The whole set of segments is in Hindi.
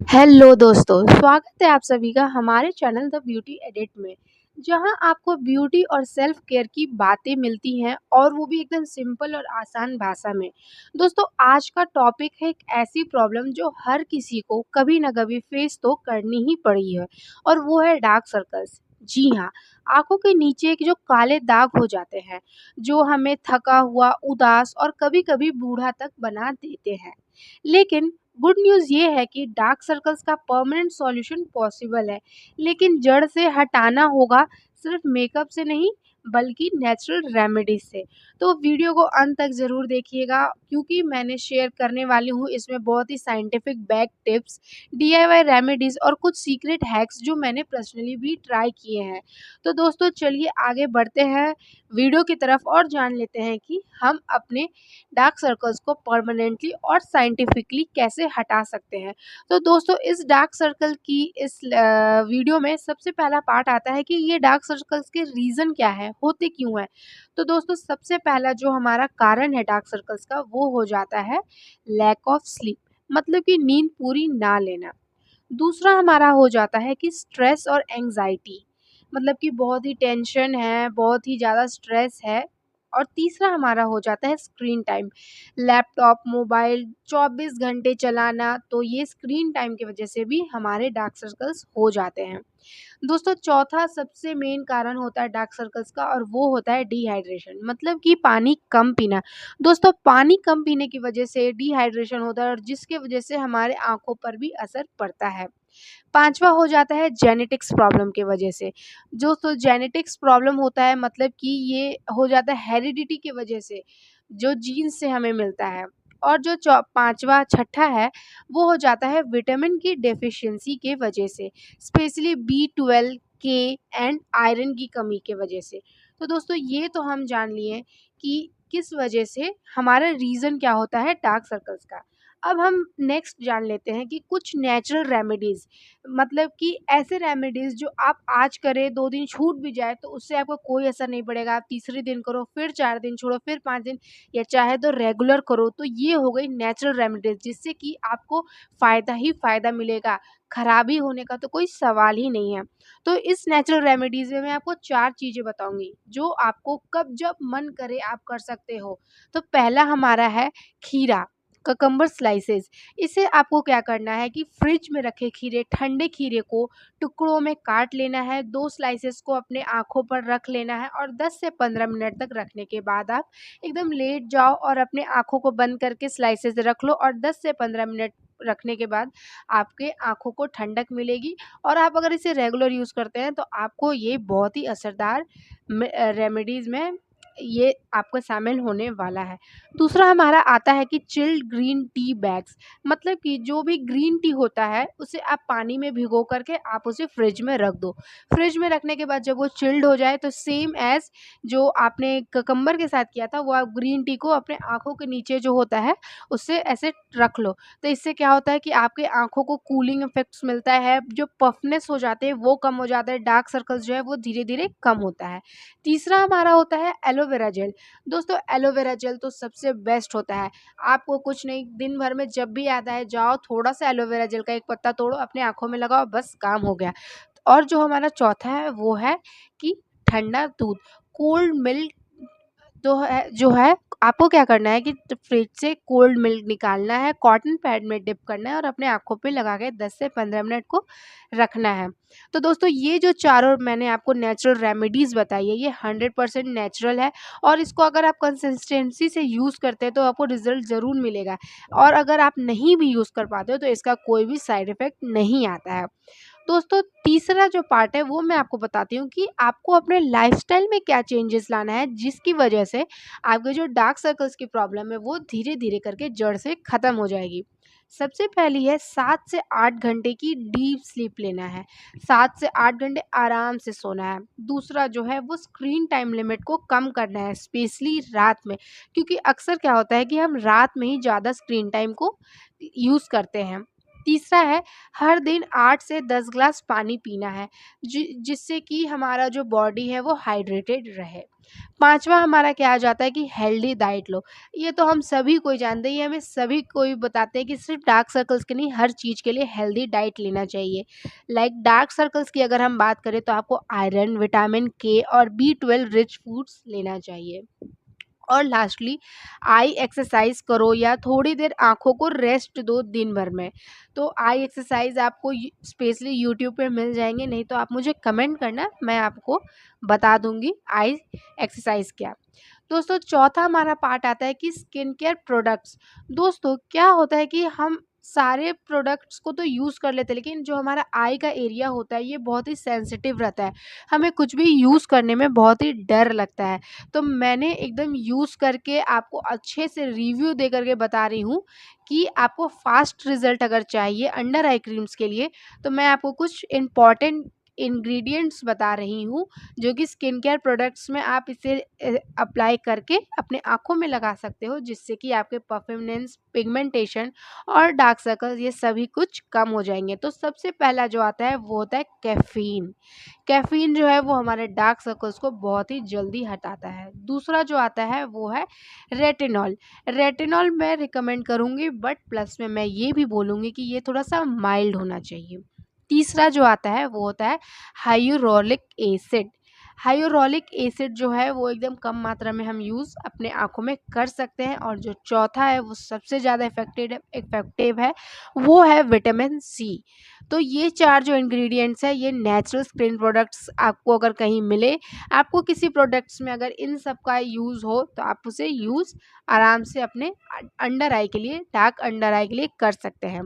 हेलो दोस्तों, स्वागत है आप सभी का हमारे चैनल द ब्यूटी एडिट में, जहां आपको ब्यूटी और सेल्फ केयर की बातें मिलती हैं और वो भी एकदम सिंपल और आसान भाषा में। दोस्तों, आज का टॉपिक है एक ऐसी प्रॉब्लम जो हर किसी को कभी ना कभी फेस तो करनी ही पड़ी है और वो है डार्क सर्कल्स। जी हाँ, आंखों के नीचे के जो काले दाग हो जाते हैं, जो हमें थका हुआ, उदास और कभी-कभी बूढ़ा तक बना देते हैं। लेकिन गुड न्यूज़ ये है कि डार्क सर्कल्स का परमानेंट सॉल्यूशन पॉसिबल है, लेकिन जड़ से हटाना होगा, सिर्फ मेकअप से नहीं बल्कि नेचुरल रेमेडीज से। तो वीडियो को अंत तक ज़रूर देखिएगा, क्योंकि मैंने शेयर करने वाली हूँ इसमें बहुत ही scientific back tips, DIY remedies और कुछ सीक्रेट हैक्स जो मैंने पर्सनली भी ट्राई किए हैं। तो दोस्तों, चलिए आगे बढ़ते हैं वीडियो की तरफ और जान लेते हैं कि हम अपने डार्क सर्कल्स को परमानेंटली और साइंटिफिकली कैसे हटा सकते हैं। तो दोस्तों, इस डार्क सर्कल की इस वीडियो में सबसे पहला पार्ट आता है कि ये डार्क सर्कल्स के रीज़न क्या है, होते क्यों हैं। तो दोस्तों, सबसे पहला जो हमारा कारण है डार्क सर्कल्स का, वो हो जाता है लैक ऑफ स्लीप, मतलब कि नींद पूरी ना लेना। दूसरा हमारा हो जाता है कि स्ट्रेस और एंग्जाइटी, मतलब कि बहुत ही टेंशन है, बहुत ही ज़्यादा स्ट्रेस है। और तीसरा हमारा हो जाता है स्क्रीन टाइम, लैपटॉप, मोबाइल 24 घंटे चलाना, तो ये स्क्रीन टाइम की वजह से भी हमारे डार्क सर्कल्स हो जाते हैं। दोस्तों, चौथा सबसे मेन कारण होता है डार्क सर्कल्स का और वो होता है डिहाइड्रेशन, मतलब कि पानी कम पीना। दोस्तों, पानी कम पीने की वजह से डिहाइड्रेशन होता है और जिसके वजह से हमारे आँखों पर भी असर पड़ता है। पाँचवा हो जाता है जेनेटिक्स प्रॉब्लम की वजह से। दोस्तों, जेनेटिक्स प्रॉब्लम होता है, मतलब कि ये हो जाता है हेरिडिटी की वजह से, जो जीन्स से हमें मिलता है। और जो पाँचवा छठा है, वो हो जाता है विटामिन की डेफिशिएंसी के वजह से, स्पेशली बी 12 के एंड आयरन की कमी के वजह से। तो दोस्तों, ये तो हम जान लिए कि किस वजह से हमारा रीज़न क्या होता है डार्क सर्कल्स का। अब हम नेक्स्ट जान लेते हैं कि कुछ नेचुरल रेमेडीज़, मतलब कि ऐसे रेमेडीज़ जो आप आज करें, 2 दिन छूट भी जाए तो उससे आपको कोई असर नहीं पड़ेगा। आप तीसरे दिन करो, फिर 4 दिन छोड़ो, फिर 5 दिन, या चाहे तो रेगुलर करो। तो ये हो गई नेचुरल रेमेडीज़, जिससे कि आपको फ़ायदा ही फ़ायदा मिलेगा, खराबी होने का तो कोई सवाल ही नहीं है। तो इस नेचुरल रेमेडीज़ में मैं आपको 4 चीज़ें बताऊँगी, जो आपको कब जब मन करे आप कर सकते हो। तो पहला हमारा है खीरा, ककम्बर स्लाइसेस। इसे आपको क्या करना है कि फ्रिज में रखे खीरे, ठंडे खीरे को टुकड़ों में काट लेना है, 2 स्लाइसेस को अपने आँखों पर रख लेना है और 10 से 15 मिनट तक रखने के बाद आप एकदम लेट जाओ और अपने आँखों को बंद करके स्लाइसेस रख लो और 10 से 15 मिनट रखने के बाद आपके आँखों को ठंडक मिलेगी। और आप अगर इसे रेगुलर यूज़ करते हैं तो आपको ये बहुत ही असरदार रेमेडीज़ में ये आपको शामिल होने वाला है। दूसरा हमारा आता है कि चिल्ड ग्रीन टी बैग्स, मतलब कि जो भी ग्रीन टी होता है उसे आप पानी में भिगो करके आप उसे फ्रिज में रख दो। फ्रिज में रखने के बाद जब वो चिल्ड हो जाए तो सेम एज़ जो आपने ककम्बर के साथ किया था, वो आप ग्रीन टी को अपने आँखों के नीचे जो होता है उससे ऐसे रख लो। तो इससे क्या होता है कि आपकी आँखों को कूलिंग इफ़ेक्ट्स मिलता है, जो पफनेस हो जाते हैं वो कम हो जाता है, डार्क सर्कल्स जो है वो धीरे-धीरे कम होता है। तीसरा हमारा होता है एलोवेरा जेल। दोस्तों, एलोवेरा जेल तो सबसे बेस्ट होता है। आपको कुछ नहीं, दिन भर में जब भी याद आए जाओ थोड़ा-सा एलोवेरा जेल का एक पत्ता तोड़ो, अपने आँखों में लगाओ, बस काम हो गया। और जो हमारा चौथा है वो है कि ठंडा दूध, कोल्ड मिल्क। तो है जो है, आपको क्या करना है कि फ्रिज से कोल्ड मिल्क निकालना है, कॉटन पैड में डिप करना है और अपने आँखों पे लगा के 10 से 15 मिनट को रखना है। तो दोस्तों, ये जो चारों मैंने आपको नेचुरल रेमेडीज़ बताई है, ये 100% नेचुरल है और इसको अगर आप कंसिस्टेंसी से यूज़ करते हैं तो आपको रिज़ल्ट ज़रूर मिलेगा। और अगर आप नहीं भी यूज़ कर पाते हो तो इसका कोई भी साइड इफ़ेक्ट नहीं आता है। दोस्तों, तीसरा जो पार्ट है वो मैं आपको बताती हूँ कि आपको अपने लाइफ़स्टाइल में क्या चेंजेस लाना है, जिसकी वजह से आपके जो डार्क सर्कल्स की प्रॉब्लम है वो धीरे-धीरे करके जड़ से ख़त्म हो जाएगी। सबसे पहली है 7 से 8 घंटे की डीप स्लीप लेना है, 7 से 8 घंटे आराम से सोना है। दूसरा जो है वो स्क्रीन टाइम लिमिट को कम करना है, स्पेशली रात में, क्योंकि अक्सर क्या होता है कि हम रात में ही ज़्यादा स्क्रीन टाइम को यूज़ करते हैं। तीसरा है हर दिन 8 से 10 ग्लास पानी पीना है जिससे कि हमारा जो बॉडी है वो हाइड्रेटेड रहे। पाँचवा हमारा क्या आ जाता है कि हेल्दी डाइट लो। ये तो हम सभी कोई जानते हैं, ये हमें सभी कोई बताते हैं कि सिर्फ डार्क सर्कल्स के नहीं, हर चीज़ के लिए हेल्दी डाइट लेना चाहिए। लाइक डार्क सर्कल्स की अगर हम बात करें तो आपको आयरन, विटामिन के और B12 रिच फूड्स लेना चाहिए। और लास्टली आई एक्सरसाइज करो या थोड़ी देर आँखों को रेस्ट दो दिन भर में। तो आई एक्सरसाइज आपको स्पेशली यूट्यूब पे मिल जाएंगे, नहीं तो आप मुझे कमेंट करना, मैं आपको बता दूंगी आई एक्सरसाइज क्या। दोस्तों चौथा हमारा पार्ट आता है कि स्किन केयर प्रोडक्ट्स। दोस्तों क्या होता है कि हम सारे प्रोडक्ट्स को तो यूज़ कर लेते हैं, लेकिन जो हमारा आई का एरिया होता है ये बहुत ही सेंसिटिव रहता है, हमें कुछ भी यूज़ करने में बहुत ही डर लगता है। तो मैंने एकदम यूज़ करके आपको अच्छे से रिव्यू दे करके बता रही हूँ कि आपको फास्ट रिजल्ट अगर चाहिए अंडर आई क्रीम्स के लिए, तो मैं आपको कुछ इम्पॉर्टेंट इंग्रेडिएंट्स बता रही हूँ जो कि स्किन केयर प्रोडक्ट्स में आप इसे अप्लाई करके अपने आँखों में लगा सकते हो, जिससे कि आपके परफॉर्मेंस, पिगमेंटेशन और डार्क सर्कल्स ये सभी कुछ कम हो जाएंगे। तो सबसे पहला जो आता है वो होता है कैफ़ीन। कैफ़ीन जो है वो हमारे डार्क सर्कल्स को बहुत ही जल्दी हटाता है। दूसरा जो आता है वो है रेटिनॉल। रेटिनॉल मैं रिकमेंड करूँगी, बट प्लस में मैं ये भी बोलूँगी कि ये थोड़ा सा माइल्ड होना चाहिए। तीसरा जो आता है वो होता है हाइलुरोनिक एसिड। हाइलुरोनिक एसिड जो है वो एकदम कम मात्रा में हम यूज़ अपने आँखों में कर सकते हैं। और जो चौथा है वो सबसे ज़्यादा इफ़ेक्टिव है, वो है विटामिन सी। तो ये 4 जो इंग्रेडिएंट्स हैं ये नेचुरल स्किन प्रोडक्ट्स आपको अगर कहीं मिले, आपको किसी प्रोडक्ट्स में अगर इन सब का यूज़ हो तो आप उसे यूज़ आराम से अपने अंडर आई के लिए, डार्क अंडर आई के लिए कर सकते हैं।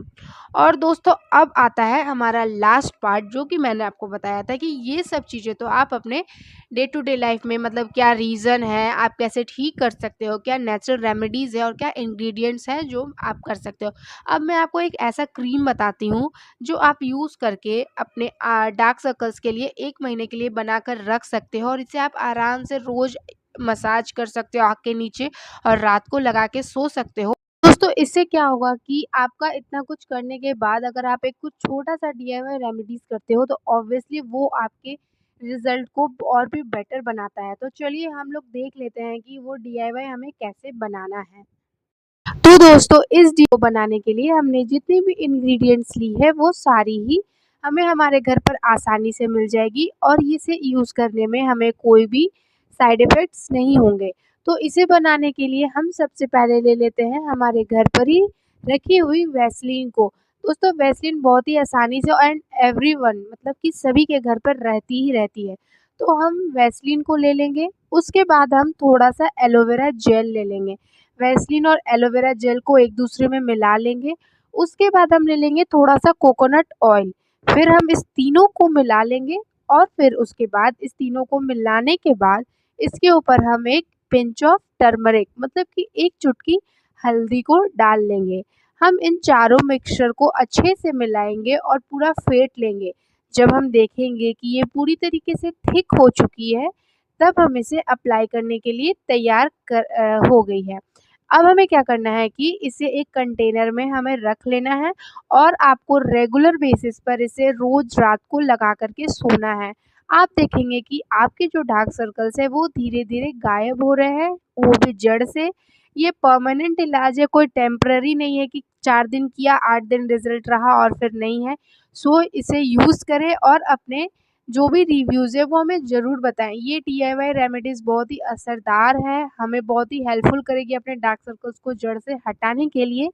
और दोस्तों अब आता है हमारा लास्ट पार्ट, जो कि मैंने आपको बताया था कि ये सब चीज़ें तो आप अपने डे टू डे लाइफ में, मतलब क्या रीज़न है, आप कैसे ठीक कर सकते हो, क्या नेचुरल रेमेडीज़ है और क्या इंग्रेडिएंट्स हैं जो आप कर सकते हो। अब मैं आपको एक ऐसा क्रीम बताती हूँ जो आप यूज़ करके अपने डार्क सर्कल्स के लिए 1 महीने के लिए बनाकर रख सकते हो, और इसे आप आराम से रोज़ मसाज कर सकते हो आँख के नीचे, और रात को लगा के सो सकते हो। दोस्तों इससे क्या होगा कि आपका इतना कुछ करने के बाद अगर आप एक कुछ छोटा-सा डीआईवाई रेमेडीज़ करते हो, तो ऑब्वियसली वो आपके रिज़ल्ट को और भी बेटर बनाता है। तो चलिए हम लोग देख लेते हैं कि वो डीआईवाई हमें कैसे बनाना है। तो दोस्तों इस डी को बनाने के लिए हमने जितनी भी इंग्रेडिएंट्स ली है वो सारी ही हमें हमारे घर पर आसानी से मिल जाएगी, और इसे यूज़ करने में हमें कोई भी साइड इफ़ेक्ट्स नहीं होंगे। तो इसे बनाने के लिए हम सबसे पहले ले लेते हैं हमारे घर पर ही रखी हुई वैसलीन को। दोस्तों वैसलीन बहुत ही आसानी से एंड एवरीवन, मतलब कि सभी के घर पर रहती ही रहती है। तो हम वैसलीन को ले लेंगे, उसके बाद हम थोड़ा-सा एलोवेरा जेल ले लेंगे। वैसलीन और एलोवेरा जेल को एक दूसरे में मिला लेंगे। उसके बाद हम ले लेंगे थोड़ा-सा कोकोनट ऑयल, फिर हम इस तीनों को मिला लेंगे, और फिर उसके बाद इस तीनों को मिलाने के बाद इसके ऊपर हम एक पिंच ऑफ टर्मरिक, मतलब कि 1 चुटकी हल्दी को डाल लेंगे। हम इन चारों मिक्सचर को अच्छे से मिलाएँगे और पूरा फेंट लेंगे। जब हम देखेंगे कि ये पूरी तरीके से थिक हो चुकी है, तब हम इसे अप्लाई करने के लिए तैयार हो गई है। अब हमें क्या करना है कि इसे एक कंटेनर में हमें रख लेना है, और आपको रेगुलर बेसिस पर इसे रोज़ रात को लगा कर के सोना है। आप देखेंगे कि आपके जो डार्क सर्कल्स हैं वो धीरे-धीरे गायब हो रहे हैं, वो भी जड़ से। ये परमानेंट इलाज है, कोई टेम्परेरी नहीं है कि 4 दिन किया 8 दिन रिज़ल्ट रहा और फिर नहीं है। सो इसे यूज़ करें और अपने जो भी रिव्यूज़ है वो हमें ज़रूर बताएँ। ये डीआईवाई रेमेडीज़ बहुत ही असरदार है, हमें बहुत ही हेल्पफुल करेगी अपने डार्क सर्कल्स को जड़ से हटाने के लिए।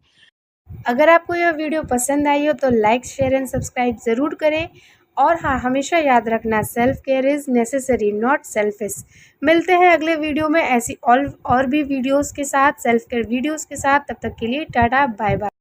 अगर आपको यह वीडियो पसंद आई हो तो लाइक, शेयर एंड सब्सक्राइब ज़रूर करें। और हाँ, हमेशा याद रखना, self care is necessary not selfish. मिलते हैं अगले वीडियो में ऐसी और भी वीडियोज़ के साथ, सेल्फ केयर वीडियोज़ के साथ। तब तक के लिए टाटा, बाय बाय।